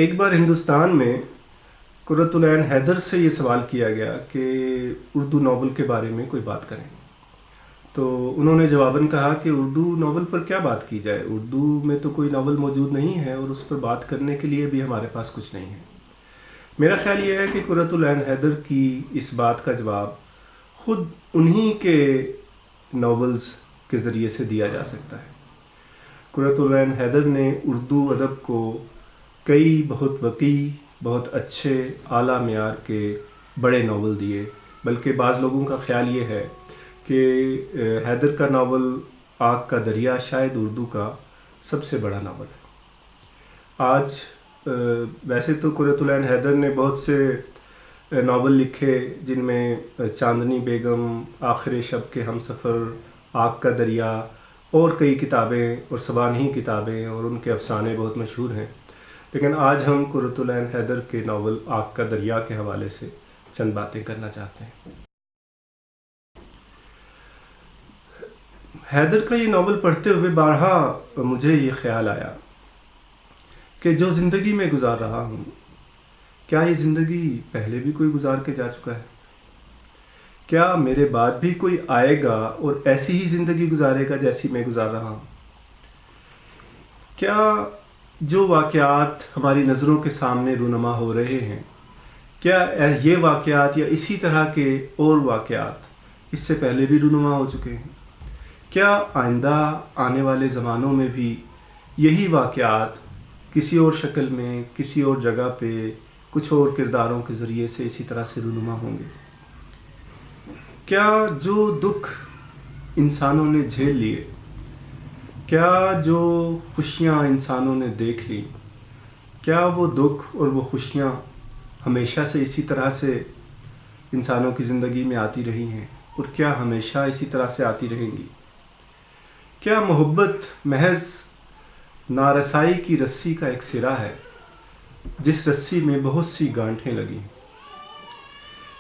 ایک بار ہندوستان میں قرۃ العین حیدر سے یہ سوال کیا گیا کہ اردو ناول کے بارے میں کوئی بات کریں، تو انہوں نے جواباً کہا کہ اردو ناول پر کیا بات کی جائے، اردو میں تو کوئی ناول موجود نہیں ہے اور اس پر بات کرنے کے لیے بھی ہمارے پاس کچھ نہیں ہے۔ میرا خیال یہ ہے کہ قرۃ العین حیدر کی اس بات کا جواب خود انہی کے ناولز کے ذریعے سے دیا جا سکتا ہے۔ قرۃ العین حیدر نے اردو ادب کو کئی بہت وسیع، بہت اچھے، اعلیٰ معیار کے بڑے ناول دیے، بلکہ بعض لوگوں کا خیال یہ ہے کہ حیدر کا ناول آگ کا دریا شاید اردو کا سب سے بڑا ناول ہے۔ آج ویسے تو قرۃ العین حیدر نے بہت سے ناول لکھے، جن میں چاندنی بیگم، آخر شب کے ہم سفر، آگ کا دریا اور کئی کتابیں اور سوانحی کتابیں اور ان کے افسانے بہت مشہور ہیں، لیکن آج ہم قرۃ العین حیدر کے ناول آگ کا دریا کے حوالے سے چند باتیں کرنا چاہتے ہیں۔ حیدر کا یہ ناول پڑھتے ہوئے بارہا مجھے یہ خیال آیا کہ جو زندگی میں گزار رہا ہوں، کیا یہ زندگی پہلے بھی کوئی گزار کے جا چکا ہے؟ کیا میرے بعد بھی کوئی آئے گا اور ایسی ہی زندگی گزارے گا جیسی میں گزار رہا ہوں؟ کیا جو واقعات ہماری نظروں کے سامنے رونما ہو رہے ہیں، کیا یہ واقعات یا اسی طرح کے اور واقعات اس سے پہلے بھی رونما ہو چکے ہیں؟ کیا آئندہ آنے والے زمانوں میں بھی یہی واقعات کسی اور شکل میں، کسی اور جگہ پہ، کچھ اور کرداروں کے ذریعے سے اسی طرح سے رونما ہوں گے؟ کیا جو دکھ انسانوں نے جھیل لیے، کیا جو خوشیاں انسانوں نے دیکھ لی، کیا وہ دکھ اور وہ خوشیاں ہمیشہ سے اسی طرح سے انسانوں کی زندگی میں آتی رہی ہیں اور کیا ہمیشہ اسی طرح سے آتی رہیں گی؟ کیا محبت محض نارسائی کی رسی کا ایک سرا ہے، جس رسی میں بہت سی گانٹھیں لگی؟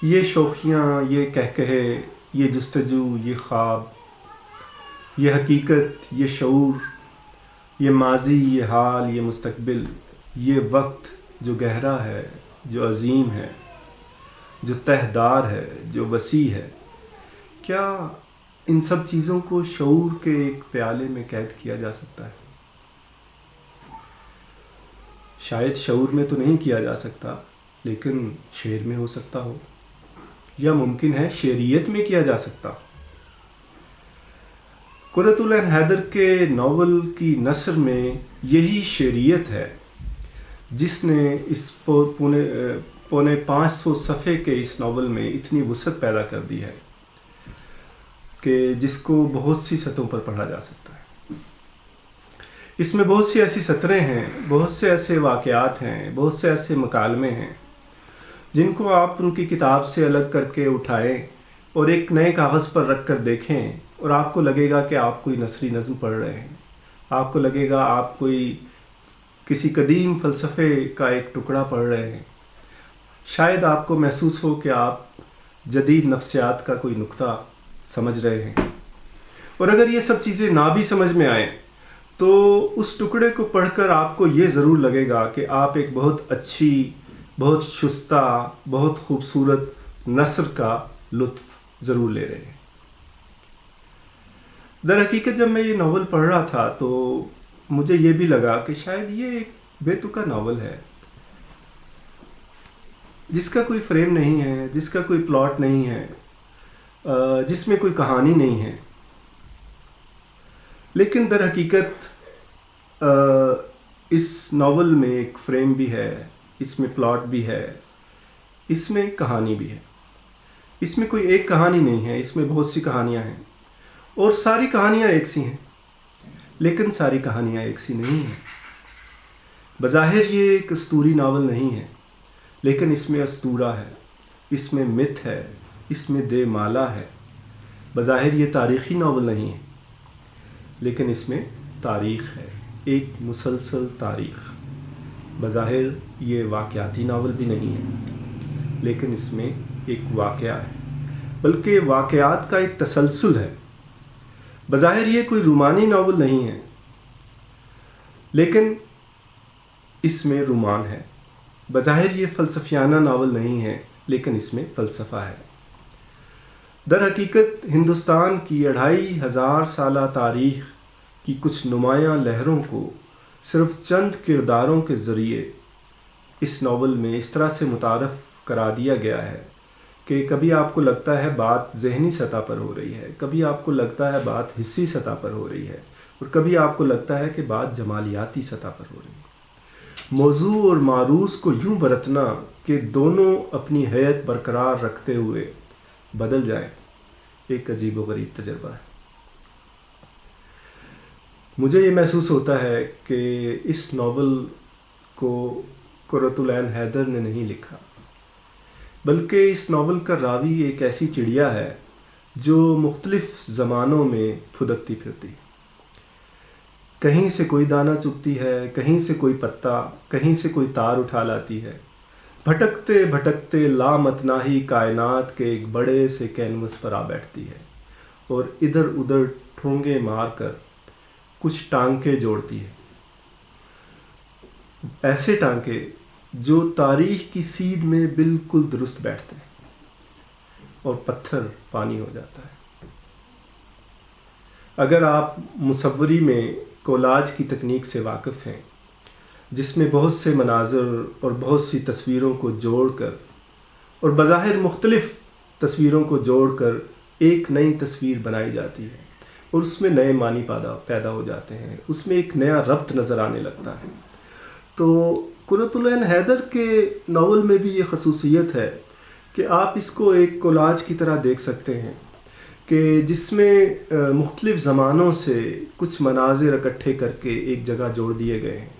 یہ شوخیاں، یہ کہکہے، یہ جستجو، یہ خواب، یہ حقیقت، یہ شعور، یہ ماضی، یہ حال، یہ مستقبل، یہ وقت جو گہرا ہے، جو عظیم ہے، جو تہدار ہے، جو وسیع ہے، کیا ان سب چیزوں کو شعور کے ایک پیالے میں قید کیا جا سکتا ہے؟ شاید شعور میں تو نہیں کیا جا سکتا، لیکن شعر میں ہو سکتا ہو، یا ممکن ہے شعریت میں کیا جا سکتا ہو۔ قرۃ العین حیدر کے ناول کی نثر میں یہی شعریت ہے جس نے اس پونے 500 صفحے کے اس ناول میں اتنی وسعت پیدا کر دی ہے کہ جس کو بہت سی سطحوں پر پڑھا جا سکتا ہے۔ اس میں بہت سی ایسی سطریں ہیں، بہت سے ایسے واقعات ہیں، بہت سے ایسے مکالمے ہیں جن کو آپ ان کی کتاب سے الگ کر کے اٹھائیں اور ایک نئے کاغذ پر رکھ کر دیکھیں، اور آپ کو لگے گا کہ آپ کوئی نثری نظم پڑھ رہے ہیں، آپ کو لگے گا آپ کوئی کسی قدیم فلسفے کا ایک ٹکڑا پڑھ رہے ہیں۔ شاید آپ کو محسوس ہو کہ آپ جدید نفسیات کا کوئی نقطہ سمجھ رہے ہیں، اور اگر یہ سب چیزیں نہ بھی سمجھ میں آئیں تو اس ٹکڑے کو پڑھ کر آپ کو یہ ضرور لگے گا کہ آپ ایک بہت اچھی، بہت شستہ، بہت خوبصورت نثر کا لطف ضرور لے رہے ہیں۔ در حقیقت جب میں یہ ناول پڑھ رہا تھا تو مجھے یہ بھی لگا کہ شاید یہ ایک بے تکا ناول ہے، جس کا کوئی فریم نہیں ہے، جس کا کوئی پلاٹ نہیں ہے، جس میں کوئی کہانی نہیں ہے، لیکن در حقیقت اس ناول میں ایک فریم بھی ہے، اس میں پلاٹ بھی ہے، اس میں ایک کہانی بھی ہے۔ اس میں کوئی ایک کہانی نہیں ہے، اس میں بہت سی کہانیاں ہیں، اور ساری کہانیاں ایک سی ہیں، لیکن ساری کہانیاں ایک سی نہیں ہیں۔ بظاہر یہ ایک اسطوری ناول نہیں ہے، لیکن اس میں اسطورہ ہے، اس میں متھ ہے، اس میں دے مالا ہے۔ بظاہر یہ تاریخی ناول نہیں ہے، لیکن اس میں تاریخ ہے، ایک مسلسل تاریخ۔ بظاہر یہ واقعاتی ناول بھی نہیں ہے، لیکن اس میں ایک واقعہ ہے، بلکہ واقعات کا ایک تسلسل ہے۔ بظاہر یہ کوئی رومانی ناول نہیں ہے، لیکن اس میں رومان ہے۔ بظاہر یہ فلسفیانہ ناول نہیں ہے، لیکن اس میں فلسفہ ہے۔ در حقیقت ہندوستان کی 2500 سالہ تاریخ کی کچھ نمایاں لہروں کو صرف چند کرداروں کے ذریعے اس ناول میں اس طرح سے متعارف کرا دیا گیا ہے کہ کبھی آپ کو لگتا ہے بات ذہنی سطح پر ہو رہی ہے، کبھی آپ کو لگتا ہے بات حسی سطح پر ہو رہی ہے، اور کبھی آپ کو لگتا ہے کہ بات جمالیاتی سطح پر ہو رہی ہے۔ موضوع اور معروض کو یوں برتنا کہ دونوں اپنی حیت برقرار رکھتے ہوئے بدل جائیں، ایک عجیب و غریب تجربہ ہے۔ مجھے یہ محسوس ہوتا ہے کہ اس ناول کو قرۃ العین حیدر نے نہیں لکھا، بلکہ اس ناول کا راوی ایک ایسی چڑیا ہے جو مختلف زمانوں میں پھدکتی پھرتی، کہیں سے کوئی دانہ چگتی ہے، کہیں سے کوئی پتا، کہیں سے کوئی تار اٹھا لاتی ہے، بھٹکتے بھٹکتے لامتناہی کائنات کے ایک بڑے سے کینوس پر آ بیٹھتی ہے اور ادھر ادھر ٹھونگے مار کر کچھ ٹانکے جوڑتی ہے، ایسے ٹانکے جو تاریخ کی سیدھ میں بالکل درست بیٹھتے ہیں اور پتھر پانی ہو جاتا ہے۔ اگر آپ مصوری میں کولاج کی تکنیک سے واقف ہیں، جس میں بہت سے مناظر اور بہت سی تصویروں کو جوڑ کر اور بظاہر مختلف تصویروں کو جوڑ کر ایک نئی تصویر بنائی جاتی ہے اور اس میں نئے معنی پیدا ہو جاتے ہیں، اس میں ایک نیا ربط نظر آنے لگتا ہے، تو قرۃ العین حیدر کے ناول میں بھی یہ خصوصیت ہے کہ آپ اس کو ایک کولاج کی طرح دیکھ سکتے ہیں کہ جس میں مختلف زمانوں سے کچھ مناظر اکٹھے کر کے ایک جگہ جوڑ دیے گئے ہیں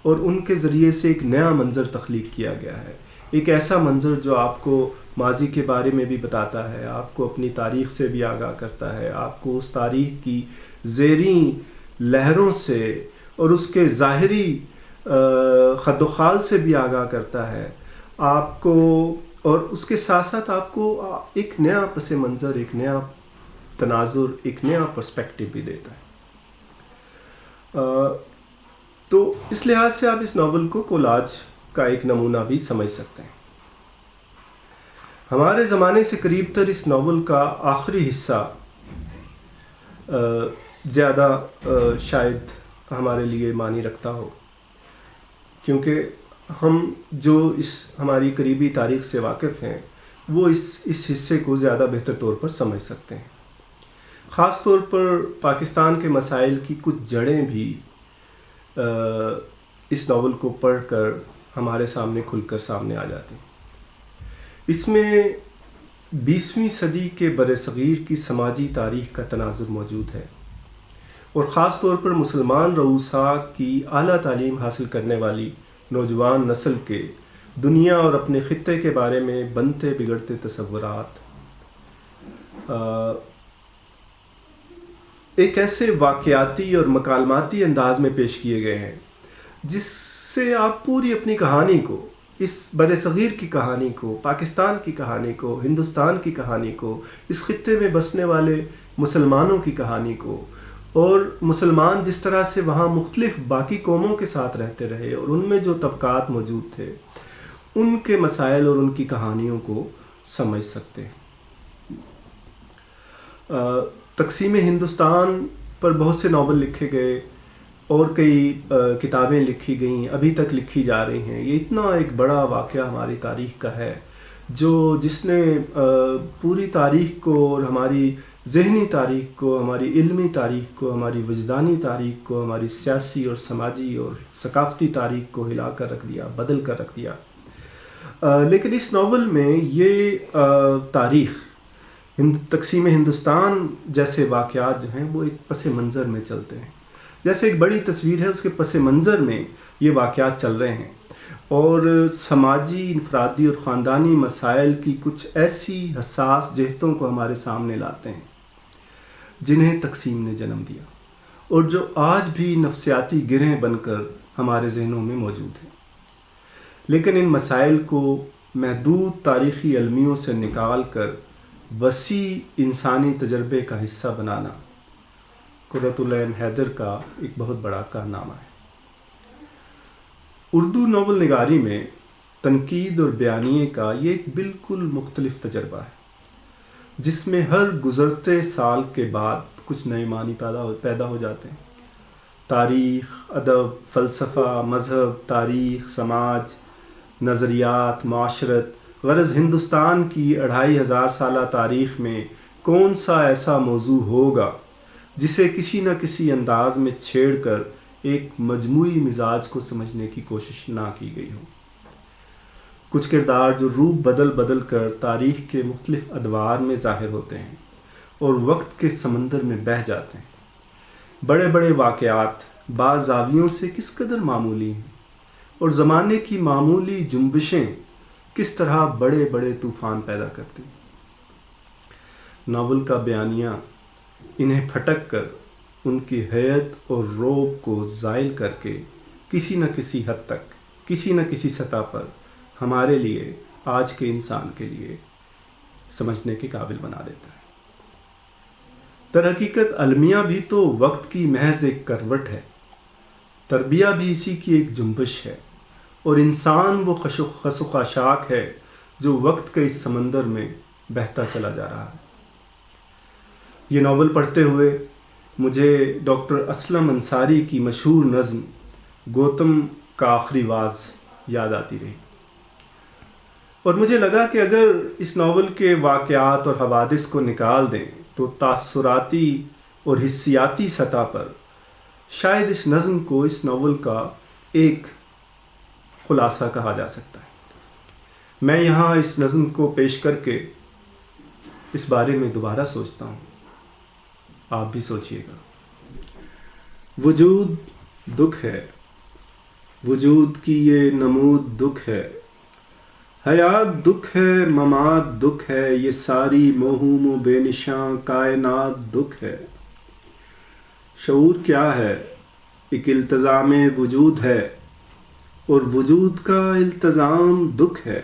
اور ان کے ذریعے سے ایک نیا منظر تخلیق کیا گیا ہے، ایک ایسا منظر جو آپ کو ماضی کے بارے میں بھی بتاتا ہے، آپ کو اپنی تاریخ سے بھی آگاہ کرتا ہے، آپ کو اس تاریخ کی زیریں لہروں سے اور اس کے ظاہری خد و خال سے بھی آگاہ کرتا ہے آپ کو، اور اس کے ساتھ ساتھ آپ کو ایک نیا پس منظر، ایک نیا تناظر، ایک نیا پرسپیکٹیو بھی دیتا ہے۔ تو اس لحاظ سے آپ اس ناول کو کولاج کا ایک نمونہ بھی سمجھ سکتے ہیں۔ ہمارے زمانے سے قریب تر اس ناول کا آخری حصہ زیادہ شاید ہمارے لیے معنی رکھتا ہو، کیونکہ ہم جو اس ہماری قریبی تاریخ سے واقف ہیں وہ اس حصے کو زیادہ بہتر طور پر سمجھ سکتے ہیں۔ خاص طور پر پاکستان کے مسائل کی کچھ جڑیں بھی اس ناول کو پڑھ کر ہمارے سامنے کھل کر سامنے آ جاتی ہیں۔ اس میں 20ویں صدی کے برصغیر کی سماجی تاریخ کا تناظر موجود ہے، اور خاص طور پر مسلمان رؤساء کی اعلیٰ تعلیم حاصل کرنے والی نوجوان نسل کے دنیا اور اپنے خطے کے بارے میں بنتے بگڑتے تصورات ایک ایسے واقعاتی اور مکالماتی انداز میں پیش کیے گئے ہیں جس سے آپ پوری اپنی کہانی کو، اس برصغیر کی کہانی کو، پاکستان کی کہانی کو، ہندوستان کی کہانی کو، اس خطے میں بسنے والے مسلمانوں کی کہانی کو، اور مسلمان جس طرح سے وہاں مختلف باقی قوموں کے ساتھ رہتے رہے اور ان میں جو طبقات موجود تھے، ان کے مسائل اور ان کی کہانیوں کو سمجھ سکتے ہیں۔ تقسیم ہندوستان پر بہت سے ناول لکھے گئے اور کئی کتابیں لکھی گئیں، ابھی تک لکھی جا رہی ہیں۔ یہ اتنا ایک بڑا واقعہ ہماری تاریخ کا ہے جس نے پوری تاریخ کو اور ہماری ذہنی تاریخ کو، ہماری علمی تاریخ کو، ہماری وجدانی تاریخ کو، ہماری سیاسی اور سماجی اور ثقافتی تاریخ کو ہلا کر رکھ دیا، بدل کر رکھ دیا۔ لیکن اس ناول میں یہ تاریخ، تقسیم ہندوستان جیسے واقعات جو ہیں وہ ایک پس منظر میں چلتے ہیں، جیسے ایک بڑی تصویر ہے، اس کے پس منظر میں یہ واقعات چل رہے ہیں، اور سماجی، انفرادی اور خاندانی مسائل کی کچھ ایسی حساس جہتوں کو ہمارے سامنے لاتے ہیں جنہیں تقسیم نے جنم دیا اور جو آج بھی نفسیاتی گرہیں بن کر ہمارے ذہنوں میں موجود ہیں۔ لیکن ان مسائل کو محدود تاریخی المیوں سے نکال کر وسیع انسانی تجربے کا حصہ بنانا قرۃ العین حیدر کا ایک بہت بڑا کارنامہ ہے۔ اردو ناول نگاری میں تنقید اور بیانیے کا یہ ایک بالکل مختلف تجربہ ہے، جس میں ہر گزرتے سال کے بعد کچھ نئے معنی پیدا ہو جاتے ہیں۔ تاریخ، ادب، فلسفہ، مذہب، تاریخ، سماج، نظریات، معاشرت، غرض ہندوستان کی 2500 سالہ تاریخ میں کون سا ایسا موضوع ہوگا جسے کسی نہ کسی انداز میں چھیڑ کر ایک مجموعی مزاج کو سمجھنے کی کوشش نہ کی گئی ہو۔ کچھ کردار جو روپ بدل کر تاریخ کے مختلف ادوار میں ظاہر ہوتے ہیں اور وقت کے سمندر میں بہہ جاتے ہیں۔ بڑے بڑے واقعات بعض زاویوں سے کس قدر معمولی ہیں، اور زمانے کی معمولی جنبشیں کس طرح بڑے بڑے طوفان پیدا کرتی ہیں۔ ناول کا بیانیہ انہیں پھٹک کر ان کی حیت اور رعب کو زائل کر کے کسی نہ کسی حد تک، کسی نہ کسی سطح پر ہمارے لیے، آج کے انسان کے لیے سمجھنے کے قابل بنا دیتا ہے۔ در حقیقت المیہ بھی تو وقت کی محض ایک کروٹ ہے، تربیہ بھی اسی کی ایک جنبش ہے، اور انسان وہ خس و خاشاک ہے جو وقت کے اس سمندر میں بہتا چلا جا رہا ہے۔ یہ ناول پڑھتے ہوئے مجھے ڈاکٹر اسلم انصاری کی مشہور نظم گوتم کا آخری واز یاد آتی رہی، اور مجھے لگا کہ اگر اس ناول کے واقعات اور حوادث کو نکال دیں تو تاثراتی اور حسیاتی سطح پر شاید اس نظم کو اس ناول کا ایک خلاصہ کہا جا سکتا ہے۔ میں یہاں اس نظم کو پیش کر کے اس بارے میں دوبارہ سوچتا ہوں، آپ بھی سوچئے گا۔ وجود دکھ ہے، وجود کی یہ نمود دکھ ہے، حیات دکھ ہے، ممات دکھ ہے، یہ ساری موہوم و بے نشاں کائنات دکھ ہے۔ شعور کیا ہے؟ ایک التزام وجود ہے، اور وجود کا التزام دکھ ہے۔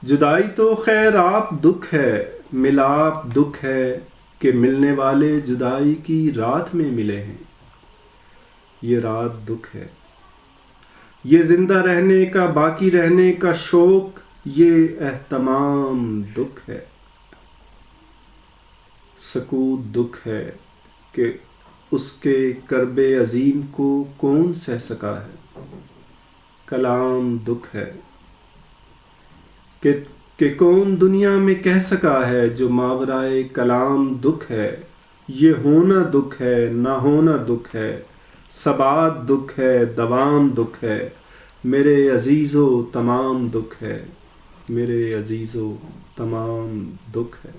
جدائی تو خیر آپ دکھ ہے، ملاپ دکھ ہے کہ ملنے والے جدائی کی رات میں ملے ہیں، یہ رات دکھ ہے۔ یہ زندہ رہنے کا، باقی رہنے کا شوق، یہ اہتمام دکھ ہے۔ سکوت دکھ ہے کہ اس کے کرب عظیم کو کون سہ سکا ہے۔ کلام دکھ ہے کہ کون دنیا میں کہہ سکا ہے، جو ماورائے کلام دکھ ہے۔ یہ ہونا دکھ ہے، نہ ہونا دکھ ہے، ثبات دکھ ہے، دوام دکھ ہے، میرے عزیزو تمام دکھ ہے، میرے عزیزو تمام دکھ ہے۔